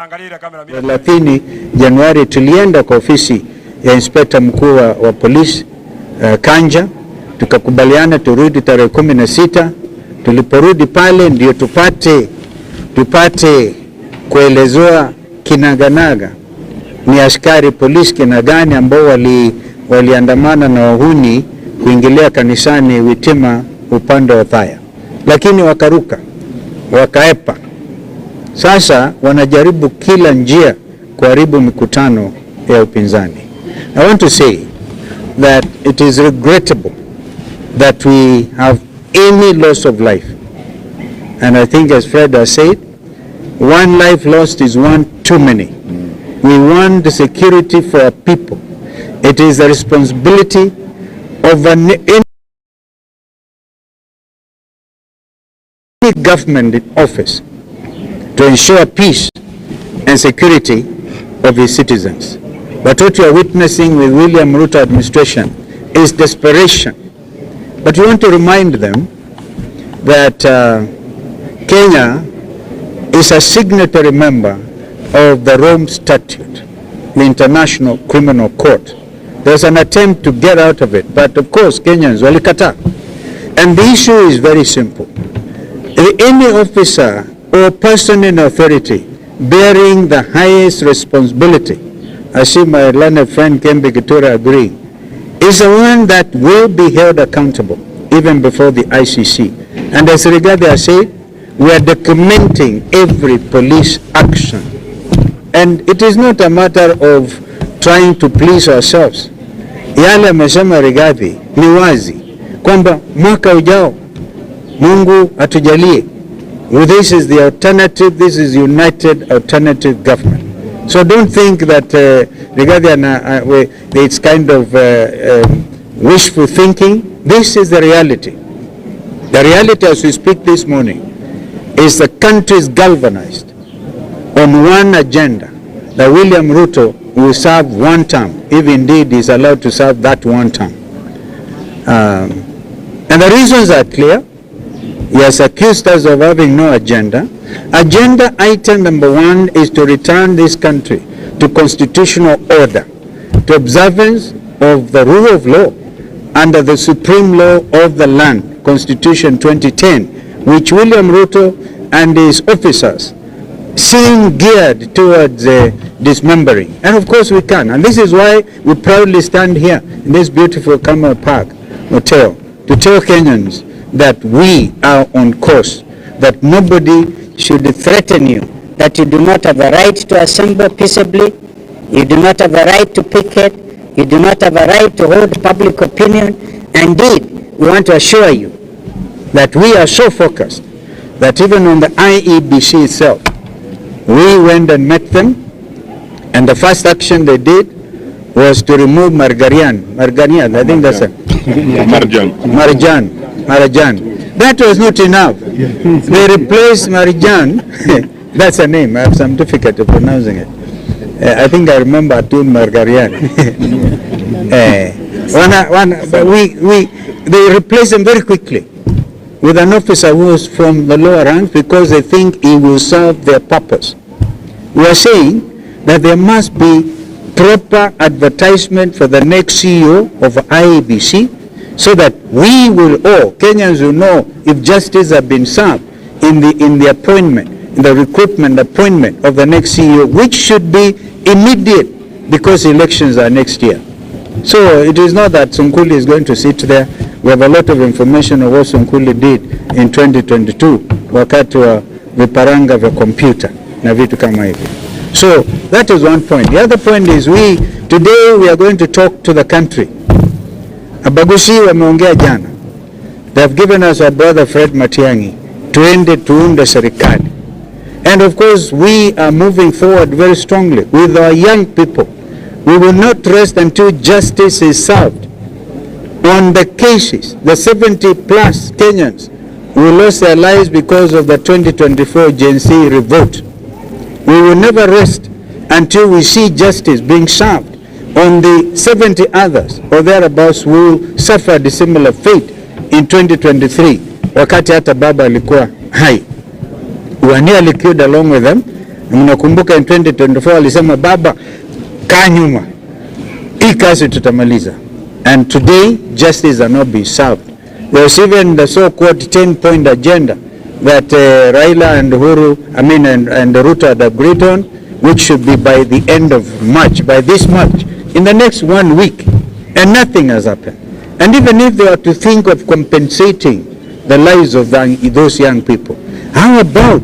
30 Januari tulienda kwa ofisi ya inspekta mkuu wa polisi Kanja, tukakubaliana turudi tarehe 16. Tuliporudi pale ndio tupate kuelezewa kinaganaga ni askari polisi kina gani ambao waliandamana na wahuni kuingilia kanisani Witima upande wa Thaya, lakini wakaruka wakaepa. Sasa wanajaribu kila njia kuharibu mikutano ya upinzani. I want to say that it is regrettable that we have any loss of life. And I think, as Fred has said, one life lost is one too many. We want the security for our people. It is the responsibility of any government in office to ensure peace and security of its citizens. But what we are witnessing with William Ruto administration is desperation. But we want to remind them that Kenya is a signatory member of the Rome Statute, the International Criminal Court. There's an attempt to get out of it, but of course Kenyans walikata. And the issue is very simple. Any officer or person in authority bearing the highest responsibility, I see my learned friend Kembe Gitura agree, is the one that will be held accountable even before the ICC. And as Rigathi has said, we are documenting every police action. And it is not a matter of trying to please ourselves. Yale amesema Rigathi ni wazi kwamba mwaka ujao Mungu atujalie. This is the alternative, this is united alternative government. So don't think that Rigathi it's kind of wishful thinking. This is the reality. The reality as we speak this morning is the country is galvanized on one agenda, that William Ruto will serve one term, if indeed he is allowed to serve that one term. And the reasons are clear. He has accused us of having no agenda. Agenda item number 1 is to return this country to constitutional order, to observance of the rule of law under the supreme law of the land, Constitution 2010, which William Ruto and his officers seem geared towards dismembering. And of course we can. And this is why we proudly stand here in this beautiful Kamal Park Hotel to tell Kenyans that we are on course, that nobody should threaten you, that you do not have a right to assemble peaceably, you do not have a right to picket, you do not have a right to hold public opinion. Indeed, we want to assure you that we are so focused that even on the IEBC itself, we went and met them, and the first action they did was to remove Margarian, I think that's it. Marjan. That was not enough. They replaced Marjan. That's a name. I have some difficulty pronouncing it. I think I remember Atun Margarian. They replaced him very quickly with an officer who was from the lower ranks because they think he will serve their purpose. We are saying that there must be proper advertisement for the next CEO of IEBC, so that we will all, Kenyans will know if justice has been served in the appointment, in the recruitment appointment of the next CEO, which should be immediate because elections are next year. So it is not that Sunkuli is going to sit there. We have a lot of information of what Sunkuli did in 2022 wakati wa viparanga vya computer na vitu kama hivi. So that is one point. The other point is today we are going to talk to the country. Abagushi wameongea jana. They have given us our brother Fred Matiangi tuunde serikali. And of course we are moving forward very strongly with our young people. We will not rest until justice is served on the cases, the 70 plus Kenyans who lost their lives because of the 2024 Gen Z revolt. We will never rest until we see justice being served on the 70 others or thereabouts who will suffer a similar fate in 2023, wakati hata baba alikuwa hai. We are nearly killed along with them, Mnakumbuka in 2024 alisema baba kaa nyuma, hii kazi tutamaliza. And today justice are not being served. There's even the so-called 10-point agenda that Raila and Uhuru, and Ruto had agreed on, which should be by the end of March, by this March, in the next 1 week, and nothing has happened. And even if they are to think of compensating the lives of those young people, how about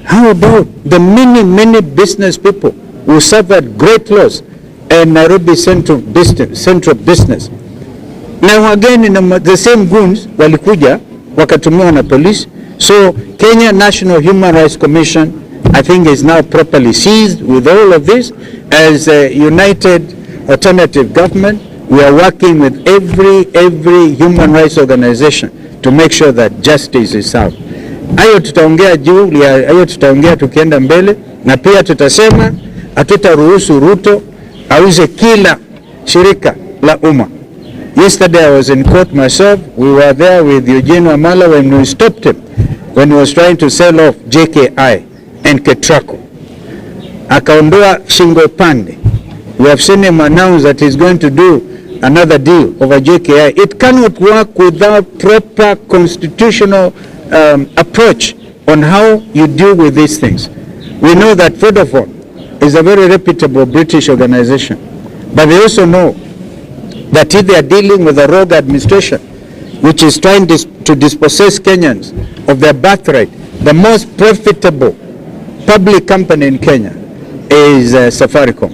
the many business people who suffered great loss in Nairobi Central Business? Now again, the same goons walikuja wakatumiwa na police. So Kenya National Human Rights Commission, I think, is now properly seized with all of this. As a united alternative government, we are working with every human rights organization to make sure that justice is served. Hayo tutaongea juu, hayo tutaongea tukienda mbele, na pia tutasema hatutaruhusu Ruto auze kila shirika la umma. Yesterday I was in court myself. We were there with Eugene Wamala when we stopped him when he was trying to sell off JKI and Ketraco. Akaondoa shingo pande. We have seen him announce that he's going to do another deal over JKI. It cannot work without proper constitutional approach on how you deal with these things. We know that Vodafone is a very reputable British organization, but they also know that if they are dealing with a rogue administration which is trying to dispossess Kenyans of their birthright, the most profitable public company in Kenya is Safaricom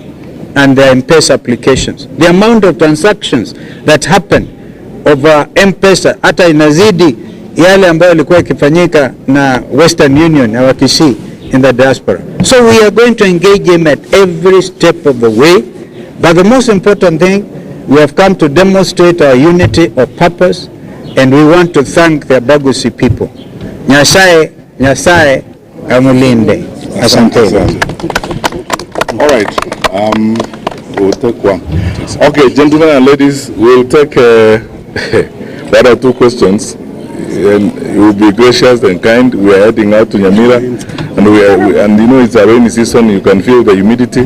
and their M-Pesa applications. The amount of transactions that happen over M-Pesa hata inazidi yale ambayo ilikuwa ikifanyika na Western Union na Kisii in the diaspora. So we are going to engage him at every step of the way, but the most important thing, we have come to demonstrate our unity of purpose, and we want to thank the Bagusi people. Nyasaye amulinde. Asante. All right. We'll take one. Okay, gentlemen and ladies, we'll take one or two questions, and you will be gracious and kind. We are heading out to Nyamira, and and you know it's a rainy season. You can feel the humidity,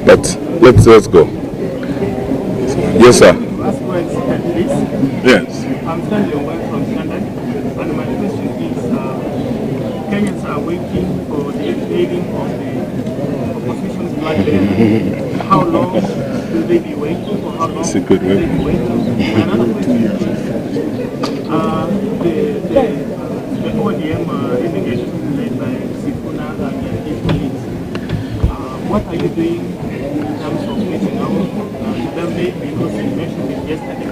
but let's go. Yes, sir. Yes. I'm standing away from Standard, and my question is, Kenyans are waiting for the unveiling of the opposition's blood banner. How long will they be waiting for? How long will they be waiting? Another question is, the ODM delegation led by Sifuna and his colleagues, what are you doing in terms of reaching out to them, because you mentioned it yesterday?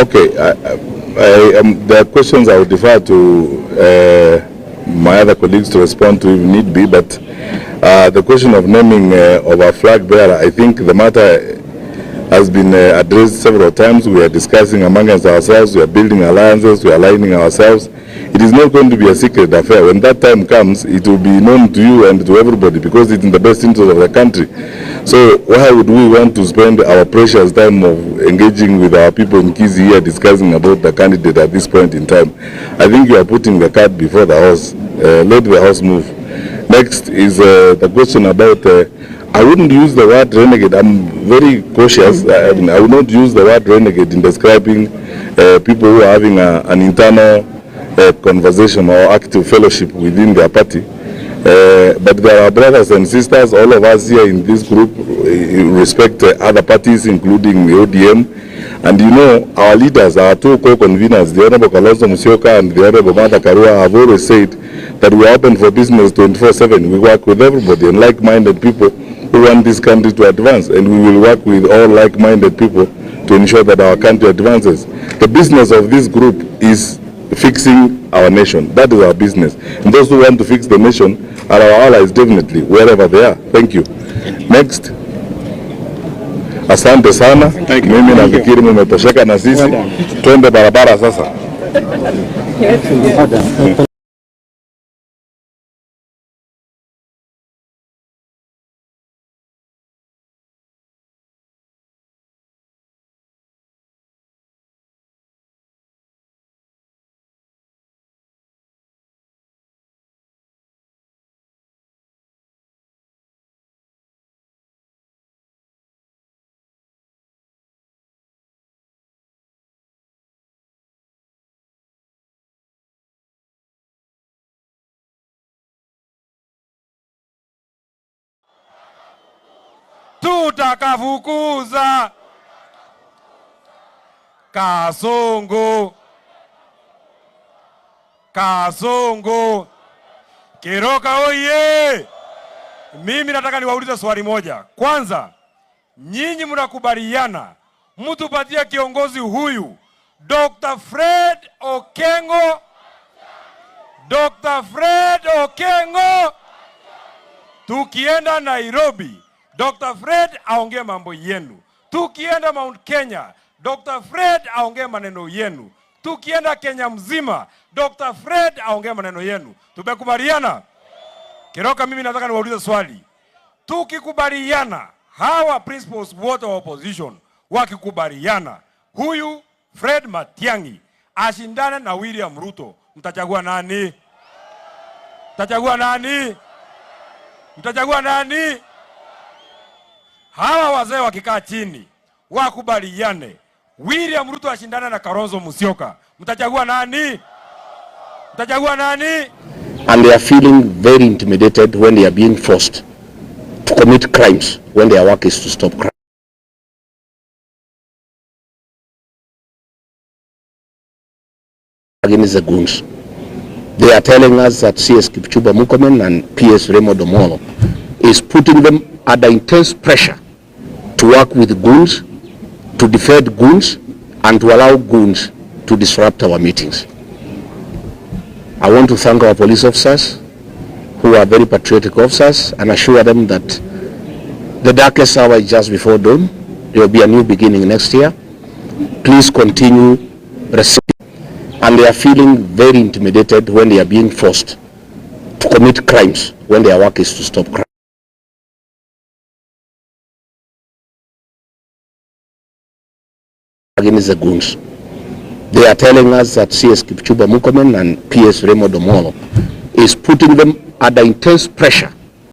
Okay, the questions I would defer to my other colleagues to respond to if need be, but the question of naming of our flag bearer, I think the matter has been addressed several times. We are discussing amongst ourselves, we are building alliances, we are aligning ourselves. It is not going to be a secret affair. When that time comes, it will be known to you and to everybody, because it's in the best interest of the country. So why would we want to spend our precious time of engaging with our people in Kisii here discussing about the candidate at this point in time? I think you are putting the cart before the horse. Let the horse move. Next is the question about, I wouldn't use the word renegade. I'm very cautious. I would not use the word renegade in describing people who are having an internal conversation or active fellowship within their party. But there are brothers and sisters, all of us here in this group respect other parties, including the ODM. And you know, our leaders, our two co-conveners, the Honorable Kalonzo and the Honorable Martha Karua, have always said that we are open for business 24/7. We work with everybody and like-minded people who want this country to advance, and we will work with all like-minded people to ensure that our country advances. The business of this group is fixing our nation. That is our business. And those who want to fix the nation are our allies, definitely, wherever they are. Thank you. Next. Asante sana. Mimi nafikiri mmetosheka na sisi. Twende barabara sasa. tutakafukuza Kasongo. Kasongo. Keroka oye! Mimi nataka niwaulize swali moja. Kwanza, nyinyi mnakubaliana mtupatie kiongozi huyu Dr. Fred Okengo? Dr. Fred Okengo. Tukienda Nairobi, Dr. Fred aongee mambo yenu. Tukienda Mount Kenya, Dr. Fred aongee maneno yenu. Tukienda Kenya mzima, Dr. Fred aongee maneno yenu. Tumekubaliana? Keroka, mimi nataka niwaulize swali. Tukikubaliana, hawa principals wote wa opposition wakikubaliana, huyu Fred Matiangi ashindane na William Ruto, mtachagua nani? Mtachagua nani? Mtachagua nani? Hawa wazee wakikaa chini wakubaliane, William Ruto ashindana na Kalonzo Musyoka, mtachagua nani? Mtachagua nani? And they are feeling very intimidated when they are being forced to commit crimes when their work is to stop crime against the goons. They are telling us that CS Kipchumba Murkomen and PS Raymond Omolo is putting them under intense pressure to work with goons, to defend goons, and to allow goons to disrupt our meetings. I want to thank our police officers who are very patriotic officers and assure them that the darkest hour is just before dawn. There will be a new beginning next year. Please continue receiving. And they are feeling very intimidated when they are being forced to commit crimes when their work is to stop crime against the goons. They are telling us that CS Kipchumba Murkomen and PS Raymond Omolo is putting them under intense pressure